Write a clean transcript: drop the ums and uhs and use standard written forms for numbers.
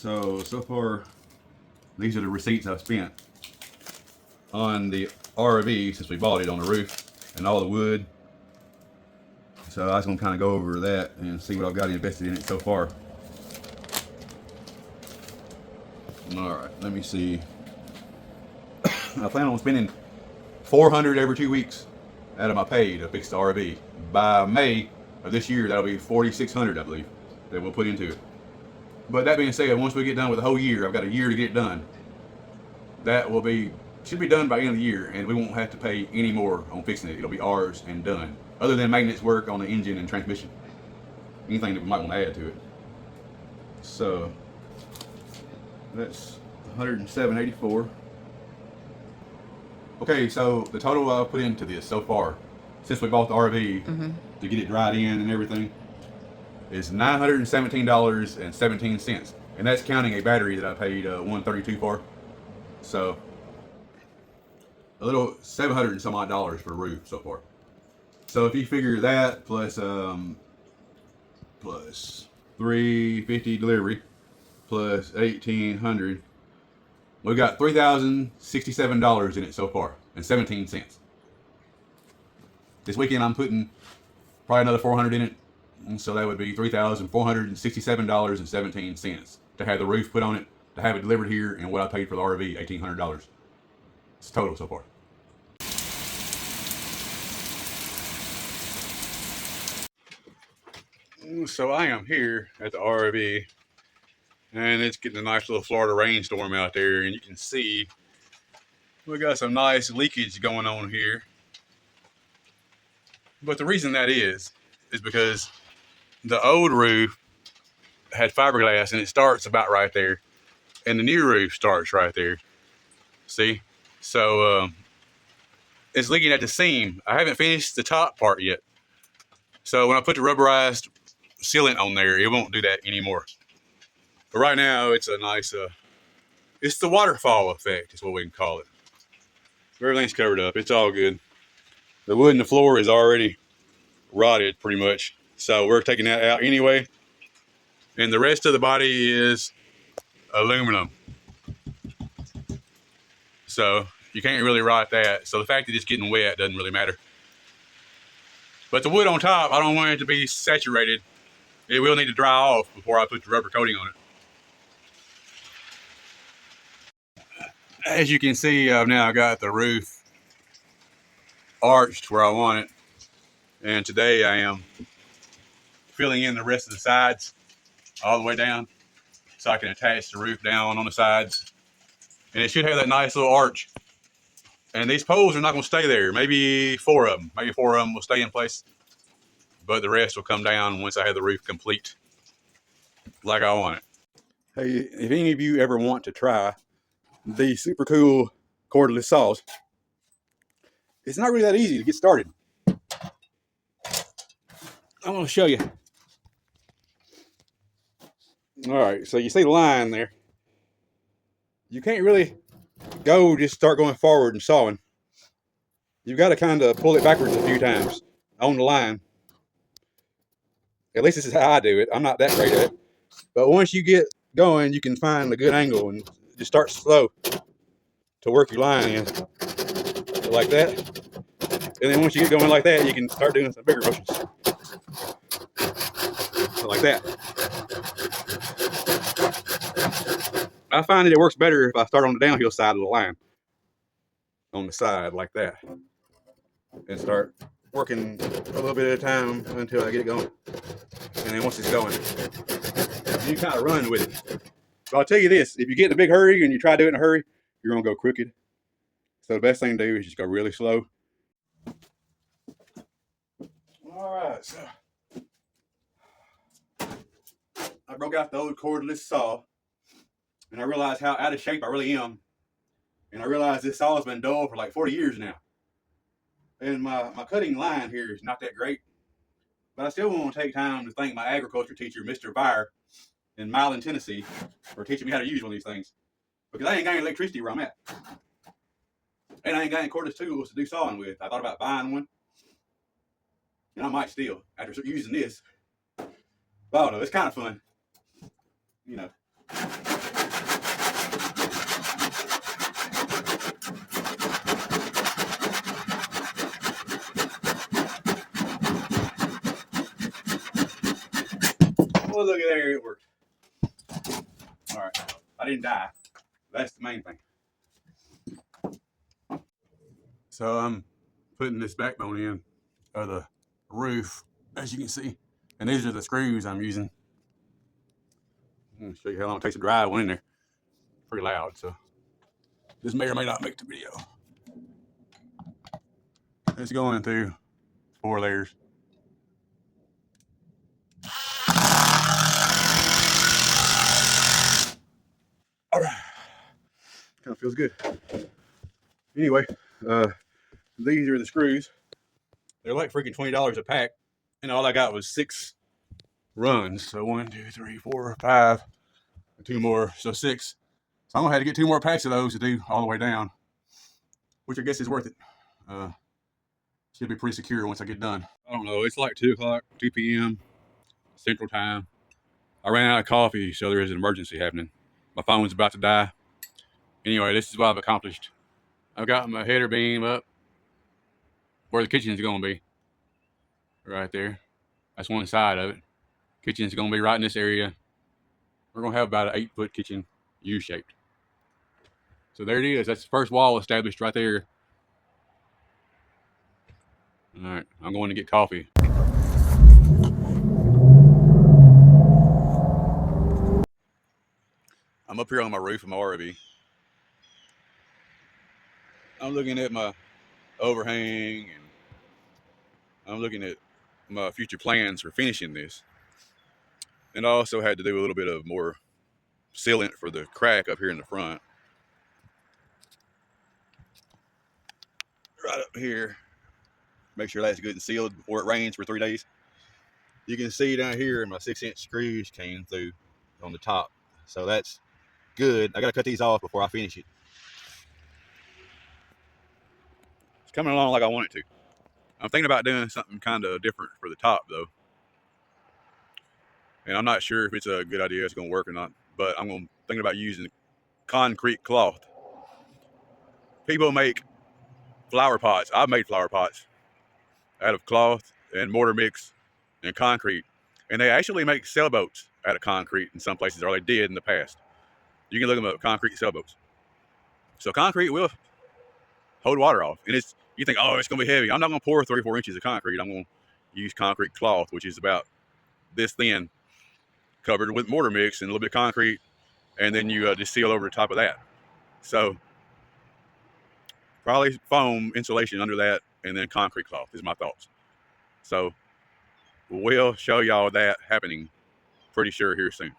So far, these are the receipts I've spent on the RV since we bought it, on the roof and all the wood. So I was gonna kind of go over that and see what I've got invested in it so far. All right, let me see. I plan on spending $400 every 2 weeks out of my pay to fix the RV. By May of this year, that'll be $4,600, I believe, that we'll put into it. But that being said, once we get done with the whole year, I've got a year to get it done. That should be done by the end of the year, and we won't have to pay any more on fixing it. It'll be ours and done. Other than maintenance work on the engine and transmission. Anything that we might want to add to it. So that's $107.84. Okay, so the total I've put into this so far, since we bought the RV to get it dried in and everything, is $917.17, and that's counting a battery that I paid $132 for. So a little $700 and some odd dollars for a roof so far. So if you figure that plus $350 delivery plus $1,800, we got $3,067 in it so far and 17 cents. This weekend I'm putting probably another $400 in it, and so that would be $3,467.17 to have the roof put on it, to have it delivered here, and what I paid for the RV, $1,800. It's total so far. So I am here at the RV, and it's getting a nice little Florida rainstorm out there, and you can see we got some nice leakage going on here. But the reason that is because the old roof had fiberglass, and it starts about right there, and the new roof starts right there. See? So it's leaking at the seam. I haven't finished the top part yet. So when I put the rubberized sealant on there, it won't do that anymore. But right now, it's a nice, it's the waterfall effect is what we can call it. Everything's covered up. It's all good. The wood in the floor is already rotted pretty much. So we're taking that out anyway. And the rest of the body is aluminum. So you can't really rot that. So the fact that it's getting wet doesn't really matter. But the wood on top, I don't want it to be saturated. It will need to dry off before I put the rubber coating on it. As you can see, I've now got the roof arched where I want it. And today I am filling in the rest of the sides all the way down so I can attach the roof down on the sides. And it should have that nice little arch. And these poles are not going to stay there. Maybe four of them will stay in place. But the rest will come down once I have the roof complete like I want it. Hey, if any of you ever want to try these super cool cordless saws, it's not really that easy to get started. I'm going to show you. All right, so you see the line there. You can't really just start going forward and sawing. You've got to kind of pull it backwards a few times on the line. At least this is how I do it. I'm not that great at it. But once you get going, you can find a good angle and just start slow to work your line in. Like that. And then once you get going like that, you can start doing some bigger motions. Like that. I find that it works better if I start on the downhill side of the line. On the side like that. And start working a little bit at a time until I get it going. And then once it's going, you kind of run with it. So I'll tell you this, if you get in a big hurry and you try to do it in a hurry, you're going to go crooked. So the best thing to do is just go really slow. All right, so I broke out the old cordless saw, and I realized how out of shape I really am. And I realized this saw has been dull for like 40 years now. And my cutting line here is not that great. But I still want to take time to thank my agriculture teacher, Mr. Byer, in Milan, Tennessee, for teaching me how to use one of these things. Because I ain't got any electricity where I'm at. And I ain't got any cordless tools to do sawing with. I thought about buying one. And I might still, after using this. But I don't know, it's kind of fun. You know. look at there, it worked. All right, I didn't die. That's the main thing. So I'm putting this backbone in of the roof, as you can see. And these are the screws I'm using. I'm gonna show you how long it takes to drive one in there. Pretty loud, so this may or may not make the video. It's going through 4 layers. All right, kind of feels good. Anyway, these are the screws. They're like freaking $20 a pack, and all I got was 6 runs. So 1, 2, 3, 4, 5, and 2 more, so 6. So I'm gonna have to get 2 more packs of those to do all the way down, which I guess is worth it. Should be pretty secure once I get done. I don't know. It's like 2 o'clock, 2 p.m. Central Time. I ran out of coffee, so there is an emergency happening. My phone's about to die. Anyway, this is what I've accomplished. I've got my header beam up where the kitchen is going to be. Right there. That's one side of it. Kitchen's going to be right in this area. We're going to have about an 8-foot kitchen, U-shaped. So there it is. That's the first wall established right there. All right, I'm going to get coffee. I'm up here on my roof of my RV. I'm looking at my overhang, and I'm looking at my future plans for finishing this. And I also had to do a little bit of more sealant for the crack up here in the front. Right up here. Make sure that's good and sealed before it rains for 3 days. You can see down here my 6-inch screws came through on the top. So that's good. I gotta cut these off before I finish it. It's coming along like I want it to. I'm thinking about doing something kind of different for the top though. And I'm not sure if it's a good idea, it's gonna work or not, but I'm thinking about using concrete cloth. People make flower pots. I've made flower pots out of cloth and mortar mix and concrete. And they actually make sailboats out of concrete in some places, or they did in the past. You can look them up, concrete sailboats. So concrete will hold water off. And you think, oh, it's gonna be heavy. I'm not gonna pour 3 or 4 inches of concrete. I'm gonna use concrete cloth, which is about this thin, covered with mortar mix and a little bit of concrete. And then you just seal over the top of that. So probably foam insulation under that, and then concrete cloth is my thoughts. So we'll show y'all that happening pretty sure here soon.